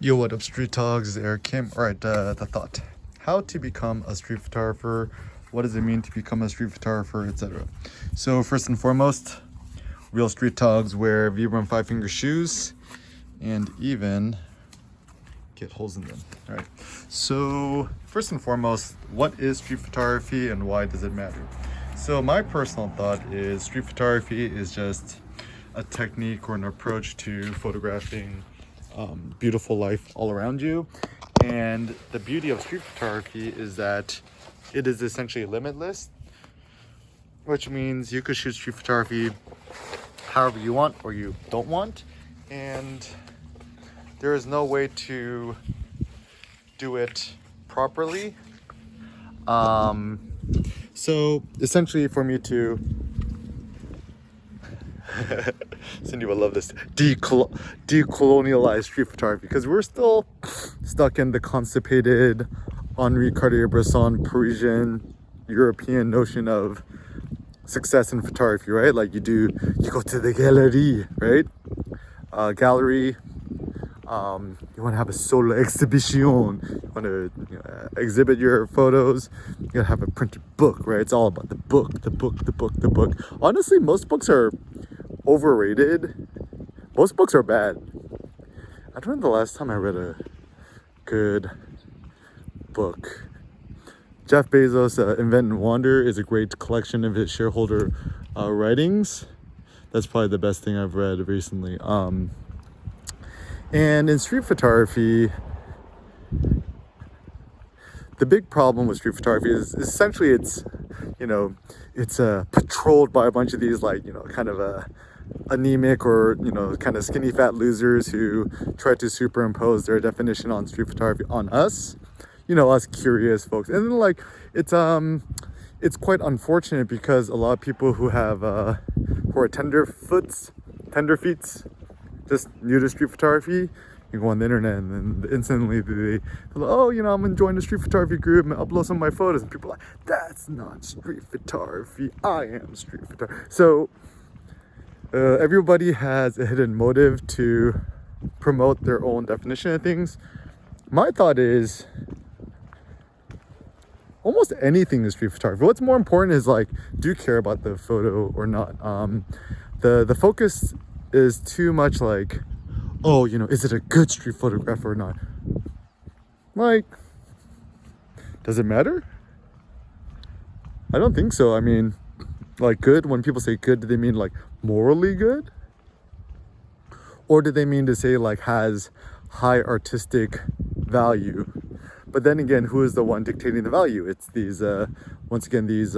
Yo, what up, Street Talks? Eric Kim. All right, the thought: how to become a street photographer, what does it mean to become a street photographer, etc. So, first and foremost, real street togs wear Vibram 5-finger shoes and even get holes in them. All right, so first and foremost, what is street photography and why does it matter? So, my personal thought is street photography is just a technique or an approach to photographing beautiful life all around you. And the beauty of street photography is that it is essentially limitless, which means you could shoot street photography however you want or you don't want, and there is no way to do it properly. So essentially, for me to Cindy will love this, decolonialize street photography, because we're still stuck in the constipated Henri Cartier-Bresson Parisian European notion of success in photography, right? Like you go to the gallery, right? Gallery. You want to have a solo exhibition. You want to exhibit your photos. You gotta have a printed book, right? It's all about the book. Honestly, most books are overrated. Most books are bad. I don't know the last time I read a good book. Jeff Bezos' Invent and Wander is a great collection of his shareholder writings. That's probably the best thing I've read recently. And in street photography, the big problem with street photography is essentially it's patrolled by a bunch of these kind of anemic or kind of skinny fat losers who try to superimpose their definition on street photography on us, us curious folks. And then it's quite unfortunate because a lot of people who are tenderfeet, just new to street photography, you go on the internet and then instantly they're like, I'm enjoying the street photography group and upload some of my photos, and people are like, that's not street photography, I am street photography. So everybody has a hidden motive to promote their own definition of things. My thought is almost anything is street photography. What's more important is do you care about the photo or not? The focus is too much is it a good street photographer or not? Does it matter? I don't think so. I mean, good, when people say good, do they mean morally good? Or do they mean to say has high artistic value? But then again, who is the one dictating the value? It's these, once again, these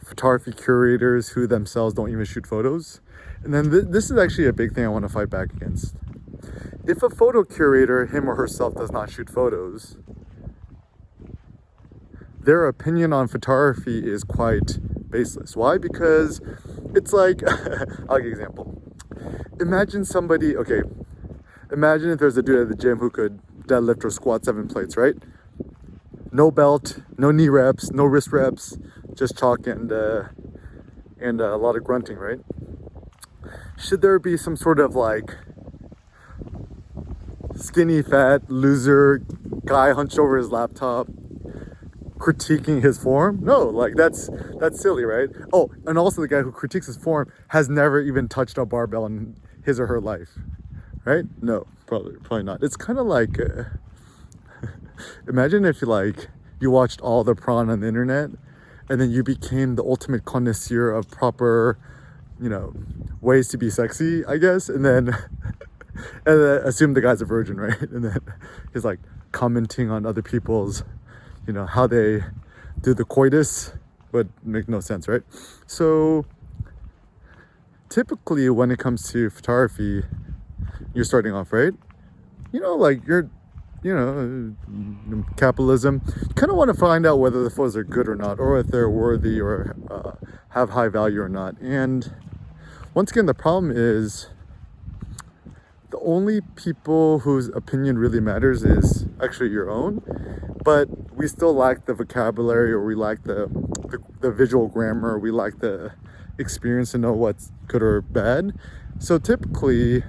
photography curators who themselves don't even shoot photos. And then this is actually a big thing I want to fight back against. If a photo curator, him or herself, does not shoot photos, their opinion on photography is quite baseless. Why? Because it's I'll give you an example. Imagine if there's a dude at the gym who could deadlift or squat 7 plates, right? No belt, no knee reps, no wrist reps, just chalk and a lot of grunting, right? Should there be some sort of skinny fat loser guy hunched over his laptop critiquing his form? No, that's silly, right? Oh, and also the guy who critiques his form has never even touched a barbell in his or her life, right? No, probably not. It's kind of imagine if you watched all the porn on the internet and then you became the ultimate connoisseur of proper ways to be sexy, I guess, and then assume the guy's a virgin, right? And then he's commenting on other people's how they do the coitus, would make no sense, right? So typically when it comes to photography, you're starting off, right? You're capitalism, you kind of want to find out whether the photos are good or not, or if they're worthy or have high value or not. And once again, the problem is the only people whose opinion really matters is actually your own, but we still lack the vocabulary, or we lack the visual grammar, we lack the experience to know what's good or bad. So typically,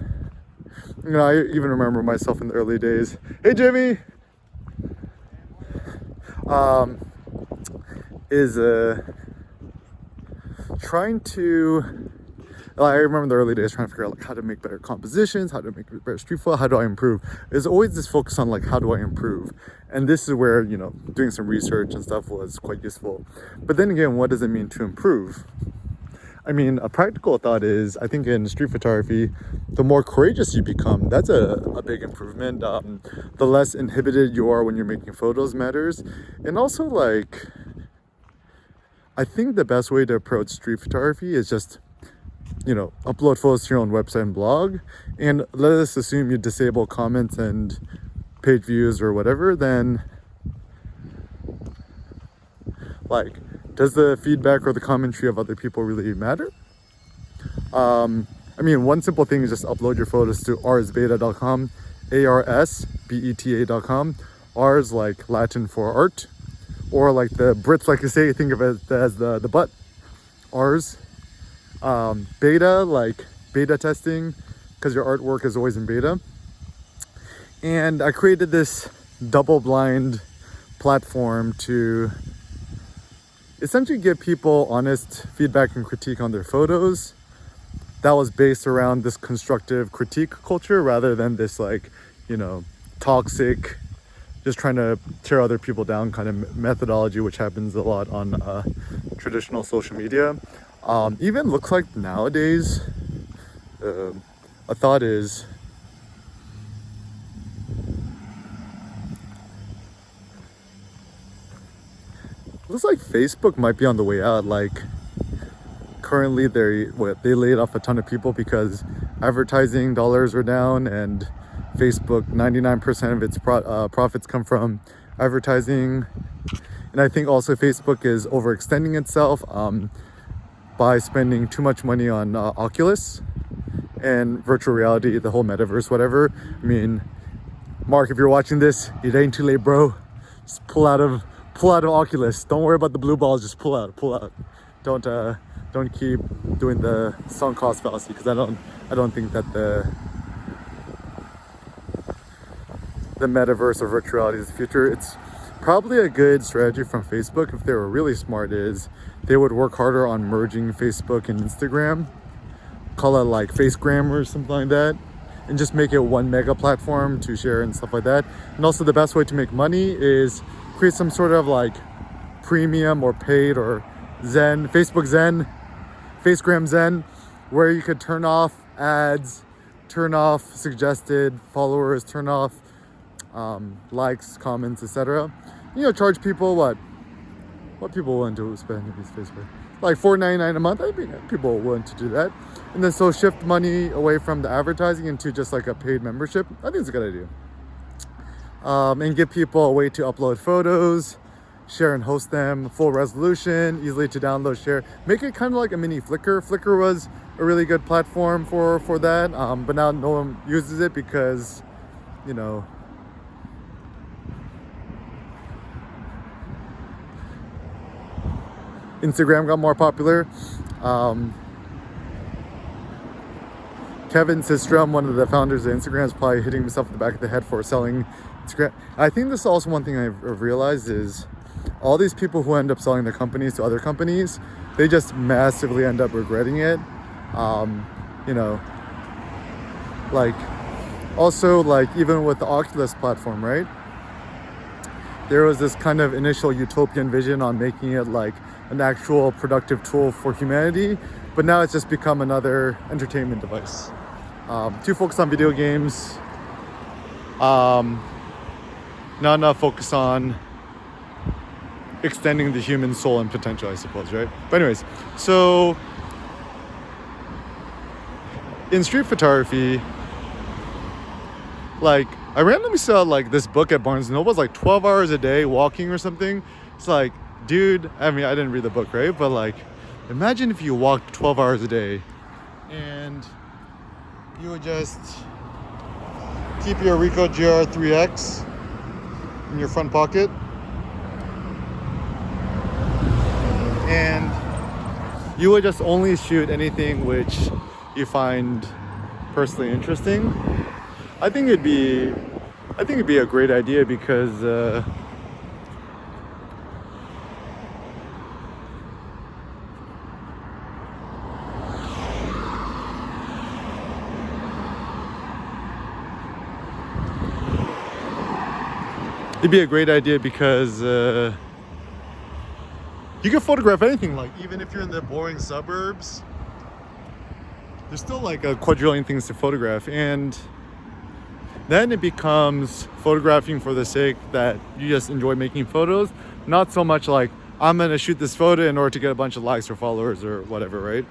You know, I even remember myself in the early days. Hey, Jimmy! Is trying to... I remember in the early days trying to figure out like how to make better compositions, how to make better street photo, how do I improve? There's always this focus on like how do I improve? And this is where, you know, doing some research and stuff was quite useful. But then again, what does it mean to improve? I mean, a practical thought is, I think in street photography, the more courageous you become, that's a big improvement. The less inhibited you are when you're making photos matters. And also, like, I think the best way to approach street photography is just, you know, upload photos to your own website and blog. And let us assume you disable comments and page views or whatever, then, like, does the feedback or the commentary of other people really matter? I mean, one simple thing is just upload your photos to arsbeta.com, arsbeta.com. Ars like Latin for art, or like the Brits like to say, think of it as the butt. Ars. Beta, like beta testing, because your artwork is always in beta. And I created this double-blind platform to essentially give people honest feedback and critique on their photos that was based around this constructive critique culture rather than this, like, you know, toxic, just trying to tear other people down kind of methodology, which happens a lot on traditional social media. Even looks like nowadays, a thought is, looks like Facebook might be on the way out. Like, currently they laid off a ton of people because advertising dollars are down, and Facebook, 99% of its profits come from advertising. And I think also Facebook is overextending itself by spending too much money on Oculus and virtual reality, the whole metaverse, whatever. I mean, Mark, if you're watching this, it ain't too late, bro. Just pull out of Oculus. Don't worry about the blue balls. Just pull out. Don't keep doing the sunk cost fallacy, because I don't think that the metaverse or virtual reality is the future. It's probably a good strategy from Facebook, if they were really smart, is they would work harder on merging Facebook and Instagram, call it like Facegram or something like that, and just make it one mega platform to share and stuff like that. And also the best way to make money is create some sort of like premium or paid or Zen, Facebook Zen, Facegram Zen, where you could turn off ads, turn off suggested followers, turn off likes, comments, etc. You know, charge people what people willing to spend in these Facebook, like $4.99 a month. I think people are willing to do that, and then so shift money away from the advertising into just like a paid membership. I think it's a good idea. And give people a way to upload photos, share and host them, full resolution, easily to download, share. Make it kind of like a mini Flickr. Flickr was a really good platform for that, but now no one uses it because, you know, Instagram got more popular. Kevin Systrom, one of the founders of Instagram, is probably hitting himself in the back of the head for selling Instagram. I think this is also one thing I've realized is all these people who end up selling their companies to other companies, they just massively end up regretting it. You know, like, also, like, even with the Oculus platform, right? There was this kind of initial utopian vision on making it like an actual productive tool for humanity, but now it's just become another entertainment device. Too focused on video games, not enough focus on extending the human soul and potential, I suppose, right? But anyways, so in street photography, like, I randomly saw like this book at Barnes & Noble. It's like 12 hours a day walking or something. It's like, dude, I mean, I didn't read the book, right? But like, imagine if you walked 12 hours a day and you would just keep your Ricoh GR3X in your front pocket and you would just only shoot anything which you find personally interesting. I think it'd be a great idea because you can photograph anything. Like even if you're in the boring suburbs, there's still like a quadrillion things to photograph, and then it becomes photographing for the sake that you just enjoy making photos, not so much like I'm gonna shoot this photo in order to get a bunch of likes or followers or whatever, right?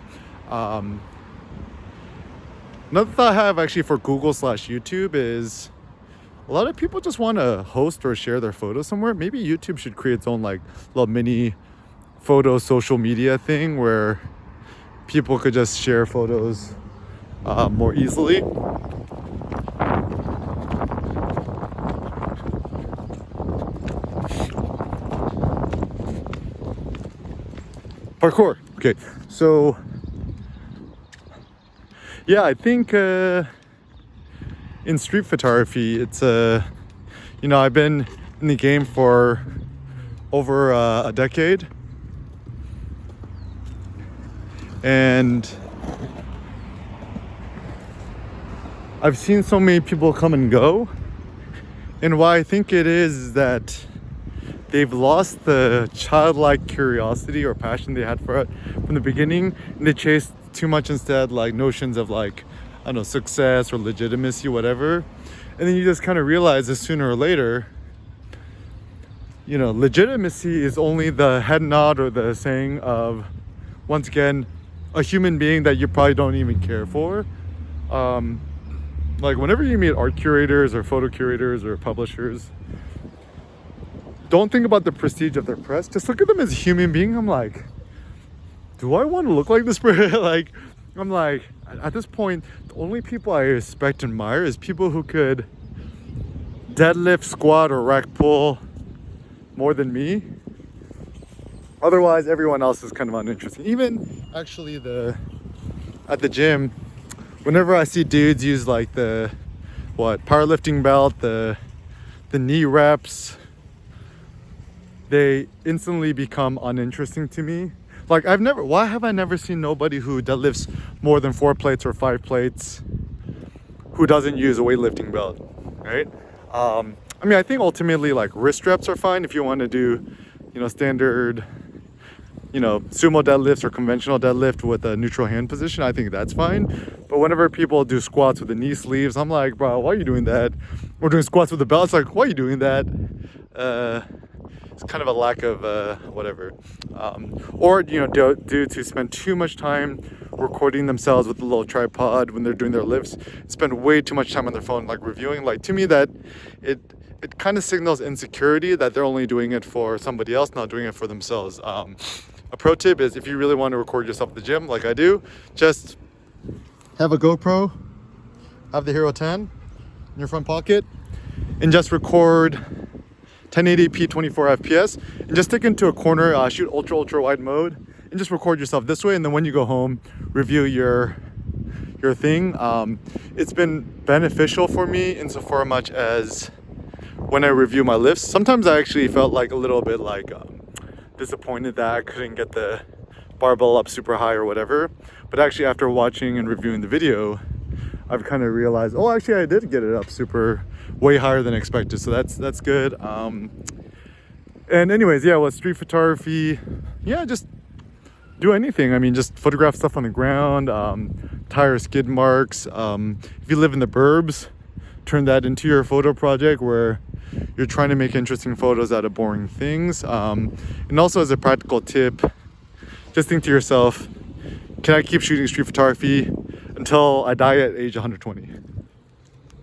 Another thought I have actually for Google/YouTube is a lot of people just want to host or share their photos somewhere. Maybe YouTube should create its own like little mini photo social media thing where people could just share photos more easily. Parkour. Okay, so yeah, I think in street photography, it's I've been in the game for over a decade, and I've seen so many people come and go, and why I think it is that they've lost the childlike curiosity or passion they had for it from the beginning, and they chased too much instead like notions of like, I don't know, success or legitimacy, whatever. And then you just kind of realize that sooner or later, legitimacy is only the head nod or the saying of, once again, a human being that you probably don't even care for. Like whenever you meet art curators or photo curators or publishers, don't think about the prestige of their press. Just look at them as a human being. I'm like, do I want to look like this person? Like, I'm like, at this point, the only people I respect and admire is people who could deadlift, squat, or rack pull more than me. Otherwise, everyone else is kind of uninteresting. Even actually at the gym, whenever I see dudes use like the powerlifting belt, the knee reps, they instantly become uninteresting to me. Like why have I never seen nobody who deadlifts more than 4 plates or 5 plates who doesn't use a weightlifting belt, right? I think ultimately like wrist reps are fine if you want to do, standard, sumo deadlifts or conventional deadlift with a neutral hand position. I think that's fine. But whenever people do squats with the knee sleeves, I'm like, bro, why are you doing that? We're doing squats with the belt. It's like, why are you doing that? It's kind of a lack of whatever. Or dudes who spend too much time recording themselves with a little tripod when they're doing their lifts, spend way too much time on their phone like reviewing. Like to me, that it kind of signals insecurity that they're only doing it for somebody else, not doing it for themselves. A pro tip is, if you really want to record yourself at the gym like I do, just have a GoPro, have the Hero 10 in your front pocket, and just record 1080p 24 fps, and just stick into a corner, shoot ultra wide mode, and just record yourself this way. And then when you go home, review your thing. It's been beneficial for me insofar much as when I review my lifts, sometimes I actually felt like a little bit like disappointed that I couldn't get the barbell up super high or whatever. But actually, after watching and reviewing the video, I've kind of realized, oh, actually I did get it up way higher than expected. So that's good. And anyways, yeah, with street photography, yeah, just do anything. I mean, just photograph stuff on the ground, tire skid marks. If you live in the burbs, turn that into your photo project where you're trying to make interesting photos out of boring things. And also, as a practical tip, just think to yourself, can I keep shooting street photography until I die at age 120?